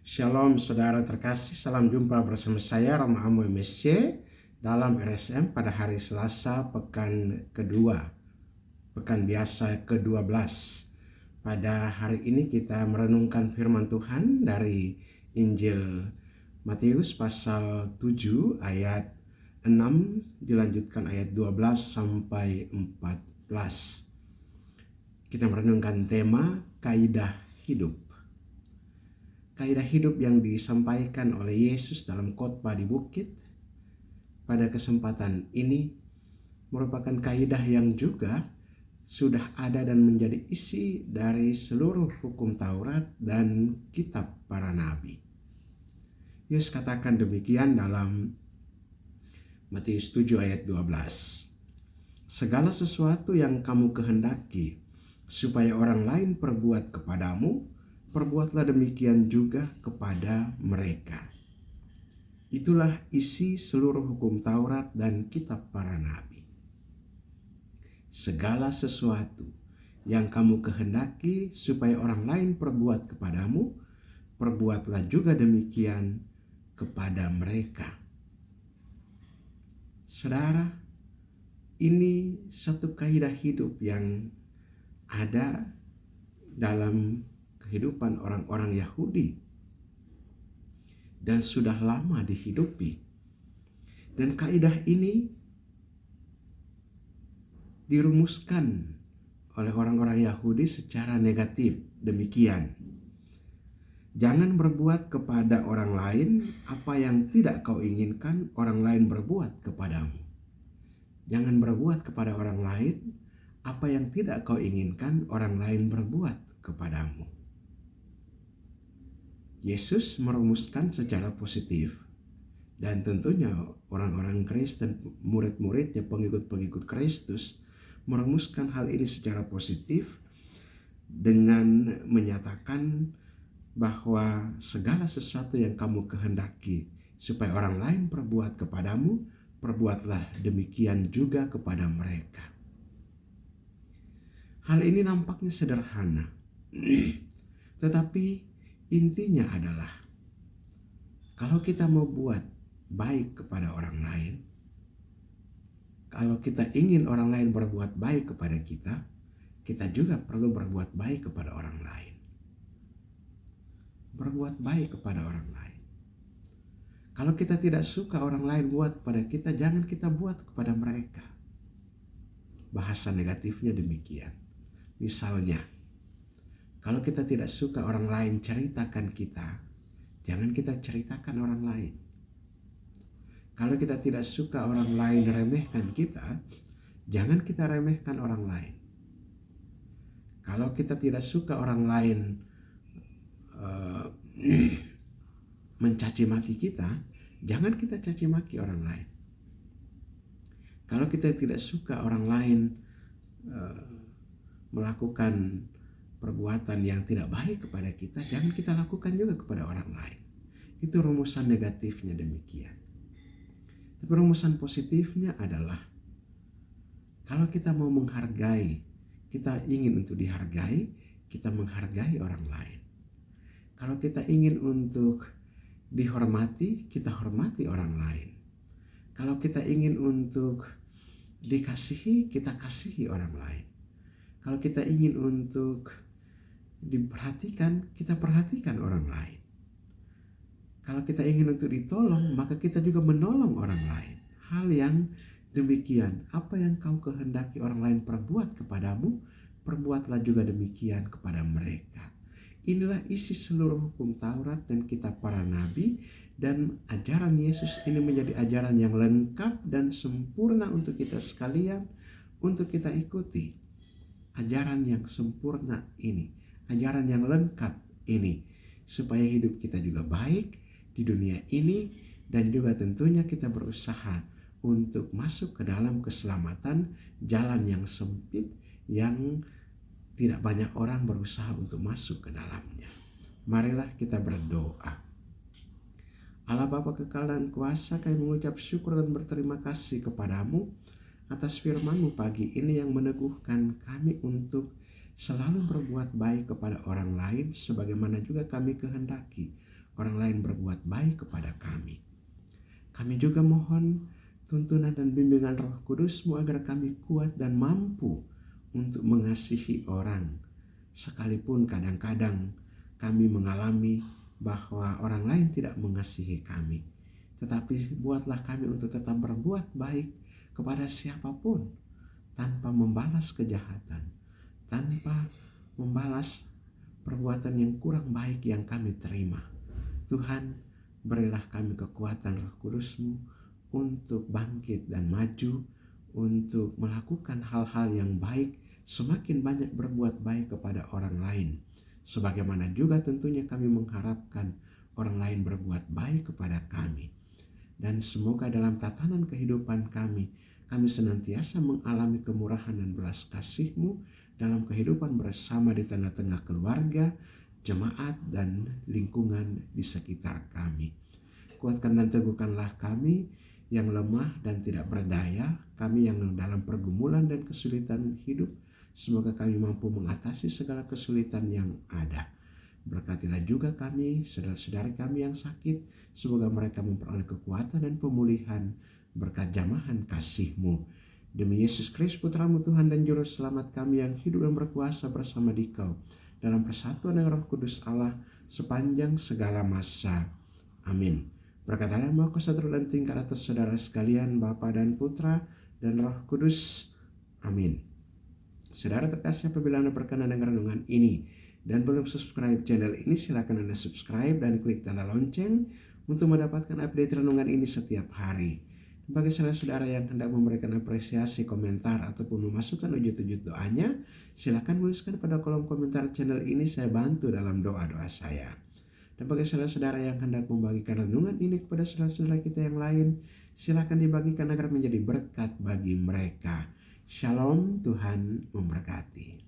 Shalom saudara terkasih, salam jumpa bersama saya Rama Amo MSC dalam RSM pada hari Selasa pekan kedua, pekan biasa ke-12. Pada hari ini kita merenungkan firman Tuhan dari Injil Matius pasal 7 ayat 6 dilanjutkan ayat 12 sampai 14. Kita merenungkan tema kaidah hidup. Kaidah hidup yang disampaikan oleh Yesus dalam khotbah di bukit pada kesempatan ini merupakan kaidah yang juga sudah ada dan menjadi isi dari seluruh hukum Taurat dan kitab para nabi. Yesus katakan demikian dalam Matius 7 ayat 12. Segala sesuatu yang kamu kehendaki supaya orang lain perbuat kepadamu, perbuatlah demikian juga kepada mereka. Itulah isi seluruh hukum Taurat dan kitab para nabi. Segala sesuatu yang kamu kehendaki supaya orang lain perbuat kepadamu, perbuatlah juga demikian kepada mereka. Saudara, ini satu kaidah hidup yang ada dalam kehidupan orang-orang Yahudi dan sudah lama dihidupi. Dan kaidah ini dirumuskan oleh orang-orang Yahudi secara negatif. Demikian, jangan berbuat kepada orang lain apa yang tidak kau inginkan orang lain berbuat kepadamu. Jangan berbuat kepada orang lain apa yang tidak kau inginkan orang lain berbuat kepadamu. Yesus merumuskan secara positif, dan tentunya orang-orang Kristen, murid-muridnya, pengikut-pengikut Kristus merumuskan hal ini secara positif dengan menyatakan bahwa segala sesuatu yang kamu kehendaki supaya orang lain perbuat kepadamu, perbuatlah demikian juga kepada mereka. Hal ini nampaknya sederhana, tetapi intinya adalah kalau kita mau buat baik kepada orang lain, kalau kita ingin orang lain berbuat baik kepada kita, kita juga perlu berbuat baik kepada orang lain. Berbuat baik kepada orang lain. Kalau kita tidak suka orang lain buat kepada kita, jangan kita buat kepada mereka. Bahasa negatifnya demikian. Misalnya, kalau kita tidak suka orang lain ceritakan kita, jangan kita ceritakan orang lain. Kalau kita tidak suka orang lain remehkan kita, jangan kita remehkan orang lain. Kalau kita tidak suka orang lain mencaci maki kita, jangan kita caci maki orang lain. Kalau kita tidak suka orang lain melakukan perbuatan yang tidak baik kepada kita, jangan kita lakukan juga kepada orang lain. Itu rumusan negatifnya demikian. Tapi rumusan positifnya adalah kalau kita mau menghargai, kita ingin untuk dihargai, kita menghargai orang lain. Kalau kita ingin untuk dihormati, kita hormati orang lain. Kalau kita ingin untuk dikasihi, kita kasihi orang lain. Kalau kita ingin untuk diperhatikan, kita perhatikan orang lain. Kalau kita ingin untuk ditolong, maka kita juga menolong orang lain. Hal yang demikian, apa yang kau kehendaki orang lain perbuat kepadamu, perbuatlah juga demikian kepada mereka. Inilah isi seluruh hukum Taurat dan kitab para nabi, dan ajaran Yesus ini menjadi ajaran yang lengkap dan sempurna untuk kita sekalian, untuk kita ikuti. Ajaran yang sempurna ini, ajaran yang lengkap ini, supaya hidup kita juga baik di dunia ini, dan juga tentunya kita berusaha untuk masuk ke dalam keselamatan, jalan yang sempit yang tidak banyak orang berusaha untuk masuk ke dalamnya. Marilah kita berdoa. Allah Bapa kekal dan kuasa, kami mengucap syukur dan berterima kasih kepadamu atas firman-Mu pagi ini yang meneguhkan kami untuk selalu berbuat baik kepada orang lain sebagaimana juga kami kehendaki orang lain berbuat baik kepada kami. Kami juga mohon tuntunan dan bimbingan Roh Kudus-Mu agar kami kuat dan mampu untuk mengasihi orang. Sekalipun kadang-kadang kami mengalami bahwa orang lain tidak mengasihi kami. Tetapi buatlah kami untuk tetap berbuat baik kepada siapapun tanpa membalas kejahatan, tanpa membalas perbuatan yang kurang baik yang kami terima. Tuhan, berilah kami kekuatan Roh Kudus-Mu untuk bangkit dan maju, untuk melakukan hal-hal yang baik, semakin banyak berbuat baik kepada orang lain. Sebagaimana juga tentunya kami mengharapkan orang lain berbuat baik kepada kami. Dan semoga dalam tatanan kehidupan kami senantiasa mengalami kemurahan dan belas kasih-Mu dalam kehidupan bersama di tengah-tengah keluarga, jemaat, dan lingkungan di sekitar kami. Kuatkan dan teguhkanlah kami yang lemah dan tidak berdaya, kami yang dalam pergumulan dan kesulitan hidup. Semoga kami mampu mengatasi segala kesulitan yang ada. Berkatilah juga kami, saudara-saudari kami yang sakit, semoga mereka memperoleh kekuatan dan pemulihan berkat jamahan kasih-Mu. Demi Yesus Kristus Putra-Mu Tuhan dan Juru Selamat kami yang hidup dan berkuasa bersama Dikau dalam persatuan dengan Roh Kudus Allah sepanjang segala masa. Amin. Berkatalah Maha Kuasa turun dan tingkat atas saudara sekalian, Bapa dan Putra dan Roh Kudus. Amin. Saudara terkasih, apabila Anda berkenan dengan renungan ini dan belum subscribe channel ini, silakan Anda subscribe dan klik tanda lonceng untuk mendapatkan update renungan ini setiap hari. Bagi saudara-saudara yang hendak memberikan apresiasi, komentar, ataupun memasukkan wujud-wujud doanya, silakan tuliskan pada kolom komentar channel ini, saya bantu dalam doa-doa saya. Dan bagi saudara-saudara yang hendak membagikan renungan ini kepada saudara-saudara kita yang lain, silakan dibagikan agar menjadi berkat bagi mereka. Shalom, Tuhan memberkati.